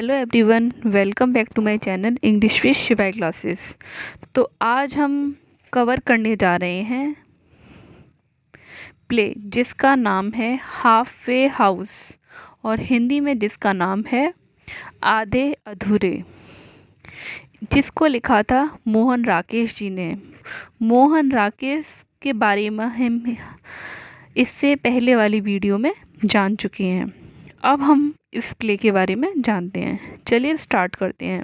Hello everyone, welcome back to my channel English with Shivay classes. तो आज हम cover करने जा रहे हैं प्ले जिसका नाम है हाफ वे हाउस और हिंदी में जिसका नाम है आधे अधूरे, जिसको लिखा था मोहन राकेश जी ने। मोहन राकेश के बारे में हम इससे पहले वाली वीडियो में जान चुके हैं। अब हम इस प्ले के बारे में जानते हैं। चलिए स्टार्ट करते हैं।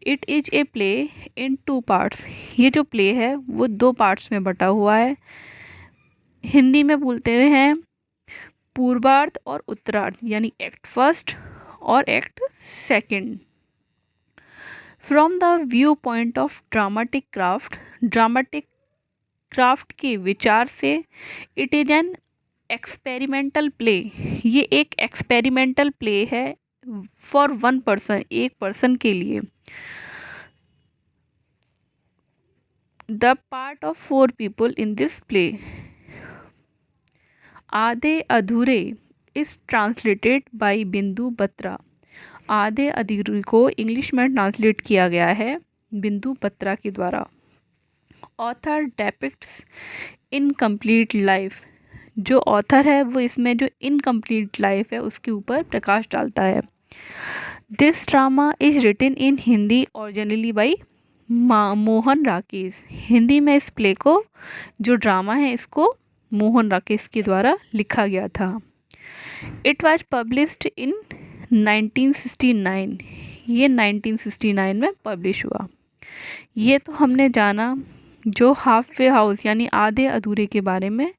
It is a play in 2 parts. ये जो प्ले है वो 2 पार्ट्स में बटा हुआ है। हिंदी में बोलते हुए हैं पूर्वार्ध और उत्तरार्ध, यानी एक्ट फर्स्ट और act second. From the view point of dramatic craft के विचार से it is an experimental play. ये एक एक्सपेरिमेंटल प्ले है फॉर 1 पर्सन, एक पर्सन के लिए। The part of 4 people in this play. आधे अधूरे इज ट्रांसलेटेड बाय बिंदु बत्रा। आधे अधूरे को इंग्लिश में ट्रांसलेट किया गया है बिंदु बत्रा के द्वारा। Author depicts incomplete life. जो ऑथर है वो इसमें जो इनकम्प्लीट लाइफ है उसके ऊपर प्रकाश डालता है। This drama is written in Hindi originally by Mohan Rakesh. Hindi में इस प्ले को, जो ड्रामा है, इसको मोहन राकेश के द्वारा लिखा गया था। It was published in 1969। ये 1969 में पब्लिश हुआ। ये तो हमने जाना जो हाफ वे हाउस यानी आधे अधूरे के बारे में,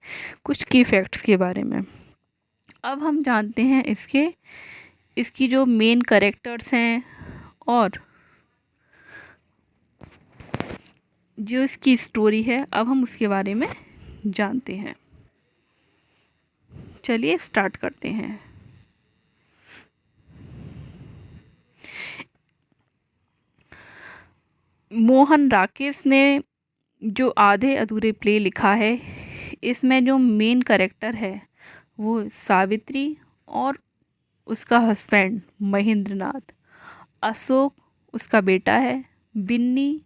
कुछ की फैक्ट्स के बारे में। अब हम जानते हैं इसकी जो मेन कैरेक्टर्स हैं और जो इसकी स्टोरी है, अब हम उसके बारे में जानते हैं। चलिए स्टार्ट करते हैं। मोहन राकेश ने जो आधे अधूरे प्ले लिखा है, इसमें जो मेन कैरेक्टर है वो सावित्री और उसका हस्बैंड महेंद्रनाथ, अशोक उसका बेटा है, बिन्नी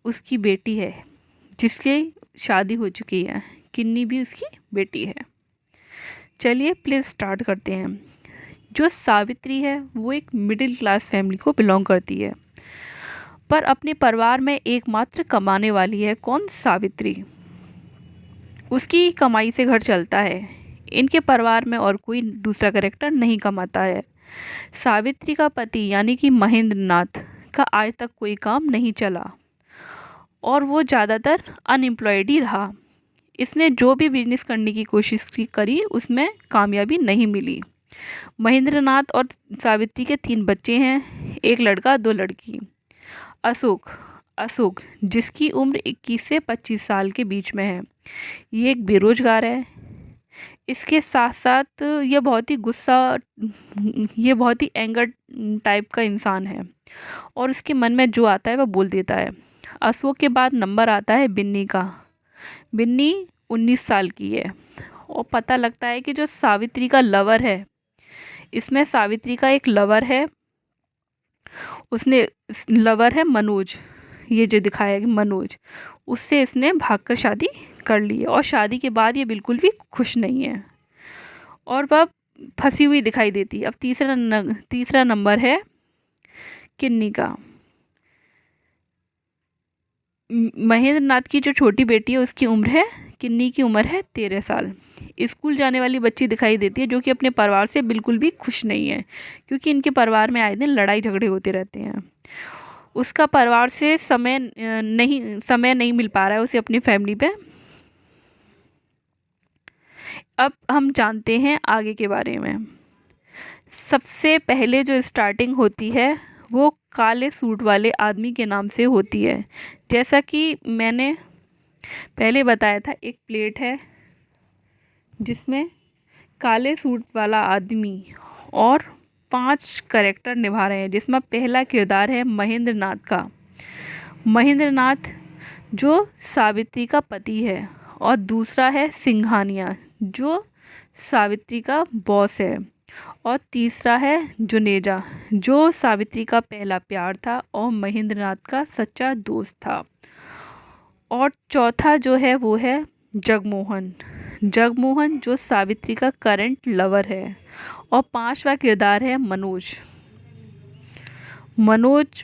उसकी बेटी है जिसकी शादी हो चुकी है, किन्नी भी उसकी बेटी है। चलिए प्ले स्टार्ट करते हैं। जो सावित्री है वो एक मिडिल क्लास फैमिली को बिलोंग करती है, पर अपने परिवार में एकमात्र कमाने वाली है। कौन? सावित्री। उसकी कमाई से घर चलता है। इनके परिवार में और कोई दूसरा कैरेक्टर नहीं कमाता है। सावित्री का पति यानी कि महेंद्रनाथ का आज तक कोई काम नहीं चला और वो ज़्यादातर अनएम्प्लॉयड ही रहा। इसने जो भी बिजनेस करने की कोशिश करी उसमें कामयाबी नहीं मिली। महेंद्रनाथ और सावित्री के 3 बच्चे हैं, 1 लड़का 2 लड़की। अशोक जिसकी उम्र 21 से 25 साल के बीच में है, ये एक बेरोजगार है। इसके साथ साथ ये बहुत ही एंगर टाइप का इंसान है और उसके मन में जो आता है वह बोल देता है। अशोक के बाद नंबर आता है बिन्नी का। बिन्नी 19 साल की है और पता लगता है कि जो सावित्री का लवर है, इसमें सावित्री का एक लवर है, लवर है मनोज। ये जो दिखाया है मनोज, उससे इसने भागकर शादी कर ली है और शादी के बाद ये बिल्कुल भी खुश नहीं है और वह फंसी हुई दिखाई देती है। अब तीसरा नंबर है किन्नी का। महेंद्रनाथ की जो छोटी बेटी है उसकी उम्र है, किन्नी की उम्र है 13 साल। स्कूल जाने वाली बच्ची दिखाई देती है जो कि अपने परिवार से बिल्कुल भी खुश नहीं है, क्योंकि इनके परिवार में आए दिन लड़ाई झगड़े होते रहते हैं। उसका परिवार से समय नहीं मिल पा रहा है उसे अपनी फैमिली पे। अब हम जानते हैं आगे के बारे में। सबसे पहले जो स्टार्टिंग होती है वो काले सूट वाले आदमी के नाम से होती है। जैसा कि मैंने पहले बताया था, एक प्लेट है जिसमें काले सूट वाला आदमी और 5 कैरेक्टर निभा रहे हैं, जिसमें पहला किरदार है महेंद्रनाथ का। महेंद्रनाथ जो सावित्री का पति है और दूसरा है सिंघानिया जो सावित्री का बॉस है। और तीसरा है जुनेजा, जो सावित्री का पहला प्यार था और महेंद्रनाथ का सच्चा दोस्त था। और चौथा जो है वो है जगमोहन, जगमोहन जो सावित्री का करंट लवर है। और पांचवा किरदार है मनोज, मनोज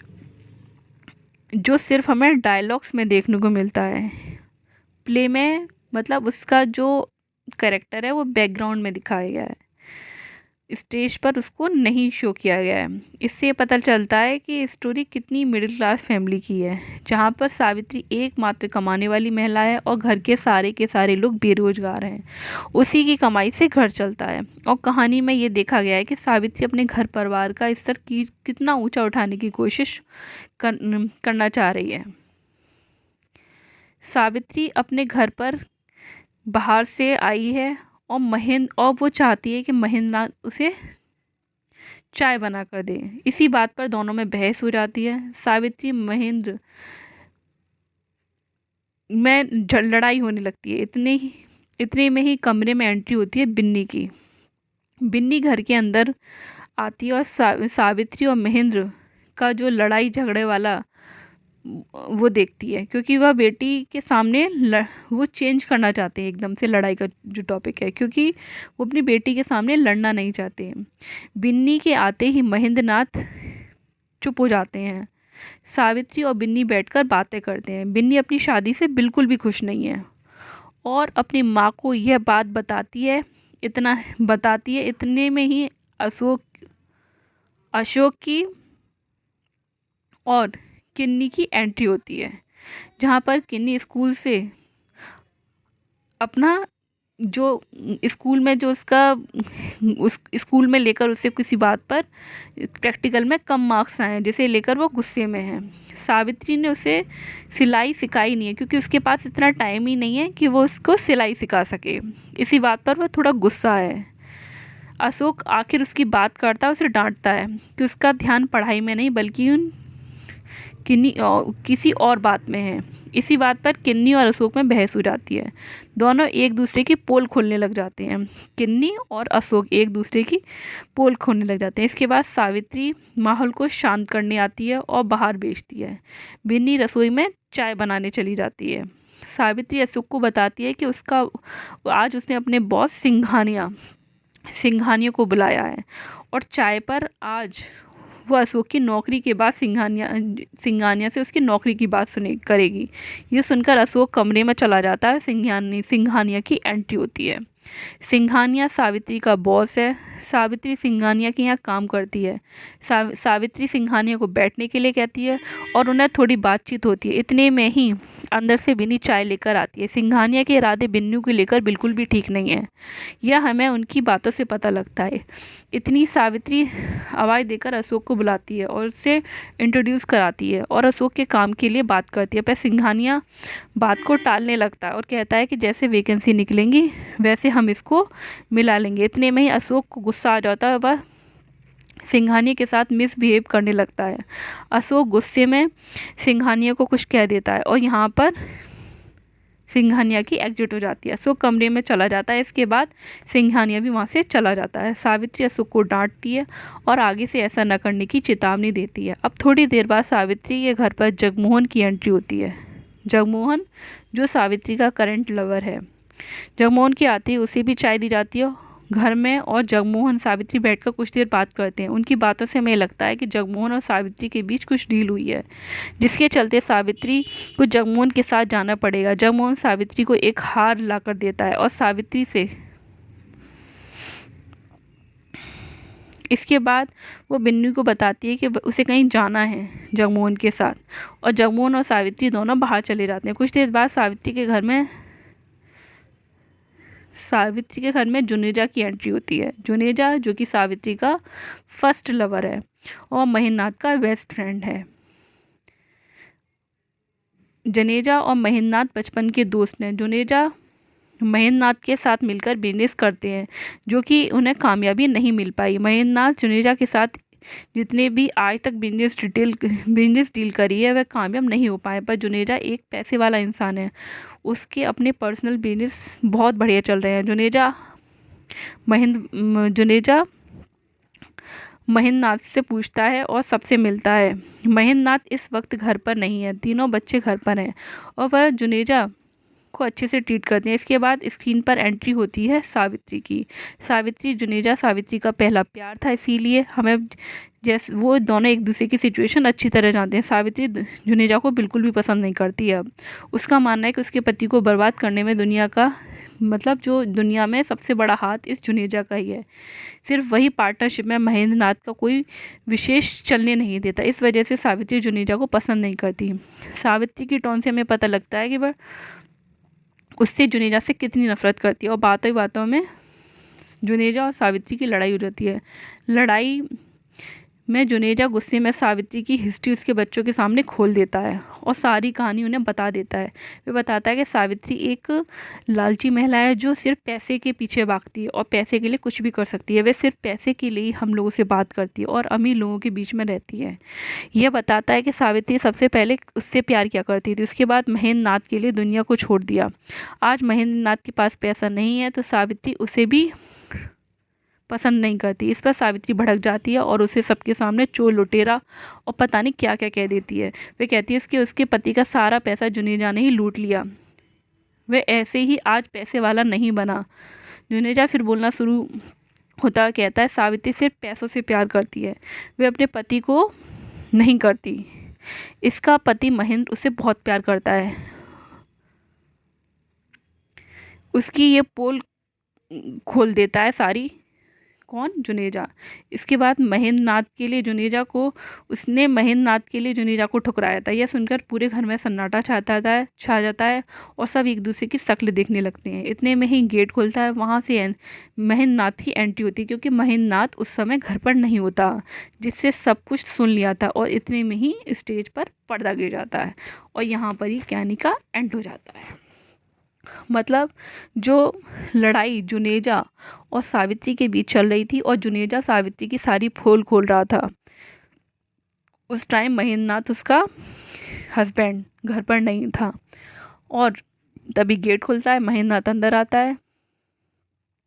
जो सिर्फ हमें डायलॉग्स में देखने को मिलता है, प्ले में मतलब उसका जो कैरेक्टर है वो बैकग्राउंड में दिखाया गया है, स्टेज पर उसको नहीं शो किया गया है। इससे पता चलता है कि स्टोरी कितनी मिडिल क्लास फैमिली की है, जहाँ पर सावित्री एकमात्र कमाने वाली महिला है और घर के सारे लोग बेरोजगार हैं। उसी की कमाई से घर चलता है। और कहानी में ये देखा गया है कि सावित्री अपने घर परिवार का स्तर की कितना ऊंचा उठाने की कोशिश करना चाह रही है। सावित्री अपने घर पर बाहर से आई है और वो चाहती है कि महेंद्र उसे चाय बना कर दे। इसी बात पर दोनों में बहस हो जाती है। सावित्री महेंद्र में लड़ाई होने लगती है। इतने में ही कमरे में एंट्री होती है बिन्नी की। बिन्नी घर के अंदर आती है और सावित्री और महेंद्र का जो लड़ाई झगड़े वाला वो देखती है, क्योंकि वह बेटी के सामने वो चेंज करना चाहते हैं एकदम से लड़ाई का जो टॉपिक है, क्योंकि वो अपनी बेटी के सामने लड़ना नहीं चाहते हैं। बिन्नी के आते ही महेंद्रनाथ चुप हो जाते हैं। सावित्री और बिन्नी बैठकर बातें करते हैं। बिन्नी अपनी शादी से बिल्कुल भी खुश नहीं है और अपनी माँ को यह बात बताती है। इतने में ही अशोक की और किन्नी की एंट्री होती है, जहाँ पर किन्नी स्कूल से अपना जो स्कूल में जो उस स्कूल में लेकर उसे किसी बात पर प्रैक्टिकल में कम मार्क्स आए, जिसे लेकर वो गुस्से में है। सावित्री ने उसे सिलाई सिखाई नहीं है, क्योंकि उसके पास इतना टाइम ही नहीं है कि वो उसको सिलाई सिखा सके। इसी बात पर वह थोड़ा गुस्सा है। अशोक आखिर उसकी बात करता है, उसे डांटता है कि उसका ध्यान पढ़ाई में नहीं बल्कि किसी और बात में है। इसी बात पर किन्नी और अशोक में बहस हो जाती है। दोनों एक दूसरे की पोल खोलने लग जाते हैं। किन्नी और अशोक एक दूसरे की पोल खोलने लग जाते हैं। इसके बाद सावित्री माहौल को शांत करने आती है और बाहर भेजती है। बिन्नी रसोई में चाय बनाने चली जाती है। सावित्री अशोक को बताती है कि आज उसने अपने बॉस सिंघानिया को बुलाया है और चाय पर आज वो अशोक की नौकरी के बाद सिंघानिया से उसकी नौकरी की बात करेगी। ये सुनकर अशोक कमरे में चला जाता है। सिंघानिया की एंट्री होती है। सिंघानिया सावित्री का बॉस है। सावित्री सिंघानिया के यहाँ काम करती है। सावित्री सिंघानिया को बैठने के लिए कहती है और उन्हें थोड़ी बातचीत होती है। इतने में ही अंदर से बिन्नी चाय लेकर आती है। सिंघानिया के इरादे बिन्नू को लेकर बिल्कुल भी ठीक नहीं है, यह हमें उनकी बातों से पता लगता है। इतनी सावित्री आवाज़ देकर अशोक को बुलाती है और उससे इंट्रोड्यूस कराती है और अशोक के काम के लिए बात करती है। पर सिंघानिया बात को टालने लगता है और कहता है कि जैसे वैकेंसी निकलेंगी वैसे हम इसको मिला लेंगे। इतने में ही अशोक को गुस्सा आ जाता है, वह सिंघानिया के साथ मिसबिहेव करने लगता है। अशोक गुस्से में सिंघानिया को कुछ कह देता है और यहाँ पर सिंघानिया की एग्जिट हो जाती है। अशोक कमरे में चला जाता है। इसके बाद सिंघानिया भी वहाँ से चला जाता है। सावित्री अशोक को डांटती है और आगे से ऐसा न करने की चेतावनी देती है। अब थोड़ी देर बाद सावित्री के घर पर जगमोहन की एंट्री होती है। जगमोहन जो सावित्री का करंट लवर है। जगमोहन के आते ही उसे भी चाय दी जाती है घर में और जगमोहन सावित्री बैठकर कुछ देर बात करते हैं। उनकी बातों से हमें लगता है कि जगमोहन और सावित्री के बीच कुछ डील हुई है, जिसके चलते सावित्री को जगमोहन के साथ जाना पड़ेगा। जगमोहन सावित्री को एक हार लाकर देता है और सावित्री से इसके बाद वो बिन्नी को बताती है कि उसे कहीं जाना है जगमोहन के साथ, और जगमोहन और सावित्री दोनों बाहर चले जाते हैं। कुछ देर बाद सावित्री के घर में जुनेजा की एंट्री होती है। जुनेजा जो कि सावित्री का फर्स्ट लवर है और महेंद्रनाथ का बेस्ट फ्रेंड है। जनेजा और महेंद्रनाथ बचपन के दोस्त हैं। जुनेजा महेंद्रनाथ के साथ मिलकर बिजनेस करते हैं, जो कि उन्हें कामयाबी नहीं मिल पाई। महेंद्रनाथ जुनेजा के साथ जितने भी आज तक बिजनेस डील करी है वह कामयाब नहीं हो पाए, पर जुनेजा एक पैसे वाला इंसान है। उसके अपने पर्सनल बिजनेस बहुत बढ़िया चल रहे हैं। जुनेजा महेंद्रनाथ से पूछता है और सबसे मिलता है। महेंद्रनाथ इस वक्त घर पर नहीं है, तीनों बच्चे घर पर हैं और वह जुनेजा को अच्छे से ट्रीट करते हैं। इसके बाद स्क्रीन पर एंट्री होती है सावित्री की। सावित्री जुनेजा सावित्री का पहला प्यार था, इसीलिए हमें जैसे वो दोनों एक दूसरे की सिचुएशन अच्छी तरह जानते हैं। सावित्री जुनेजा को बिल्कुल भी पसंद नहीं करती है। उसका मानना है कि उसके पति को बर्बाद करने में दुनिया का मतलब जो दुनिया में सबसे बड़ा हाथ इस जुनेजा का ही है। सिर्फ वही पार्टनरशिप में महेंद्रनाथ का कोई विशेष चलने नहीं देता। इस वजह से सावित्री जुनेजा को पसंद नहीं करती। सावित्री की टोन से हमें पता लगता है कि वह उससे जुनेजा से कितनी नफरत करती है और बातों ही बातों में जुनेजा और सावित्री की लड़ाई हो जाती है। लड़ाई में जुनेजा गुस्से में सावित्री की हिस्ट्री उसके बच्चों के सामने खोल देता है और सारी कहानी उन्हें बता देता है। वह बताता है कि सावित्री एक लालची महिला है जो सिर्फ पैसे के पीछे भागती है और पैसे के लिए कुछ भी कर सकती है। वह सिर्फ पैसे के लिए ही हम लोगों से बात करती है और अमीर लोगों के बीच में रहती है। यह बताता है कि सावित्री सबसे पहले उससे प्यार किया करती थी, उसके बाद महेंद्रनाथ के लिए दुनिया को छोड़ दिया। आज महेंद्रनाथ के पास पैसा नहीं है तो सावित्री उसे भी पसंद नहीं करती। इस पर सावित्री भड़क जाती है और उसे सबके सामने चोर लुटेरा और पता नहीं क्या क्या कह देती है। वह कहती है कि उसके पति का सारा पैसा जुनेजा ने ही लूट लिया, वह ऐसे ही आज पैसे वाला नहीं बना। जुनेजा फिर बोलना शुरू होता, कहता है सावित्री सिर्फ पैसों से प्यार करती है, वह अपने पति को नहीं करती। इसका पति महेंद्र उसे बहुत प्यार करता है। उसकी ये पोल खोल देता है सारी। कौन? जुनेजा। इसके बाद महेंद्रनाथ के लिए जुनेजा को उसने महेंद्रनाथ के लिए जुनेजा को ठुकराया था। यह सुनकर पूरे घर में सन्नाटा छा जाता है और सब एक दूसरे की शक्ल देखने लगते हैं। इतने में ही गेट खुलता है, वहाँ से महेंद्रनाथ की एंट्री होती है क्योंकि महेंद्रनाथ उस समय घर पर नहीं होता, जिससे सब कुछ सुन लिया था। और इतने में ही स्टेज पर पर्दा गिर जाता है और यहाँ पर ही कहानी का एंड हो जाता है। मतलब जो लड़ाई जुनेजा और सावित्री के बीच चल रही थी और जुनेजा सावित्री की सारी पोल खोल रहा था, उस टाइम महेंद्रनाथ उसका हस्बैंड घर पर नहीं था और तभी गेट खुलता है, महेंद्रनाथ अंदर आता है।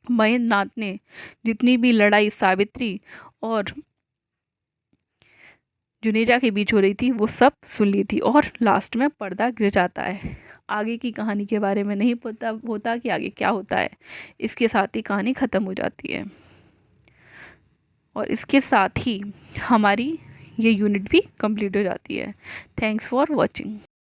महेंद्रनाथ ने जितनी भी लड़ाई सावित्री और जुनेजा के बीच हो रही थी वो सब सुन ली थी और लास्ट में पर्दा गिर जाता है। आगे की कहानी के बारे में नहीं पता होता कि आगे क्या होता है। इसके साथ ही कहानी ख़त्म हो जाती है और इसके साथ ही हमारी ये यूनिट भी कंप्लीट हो जाती है। Thanks for watching.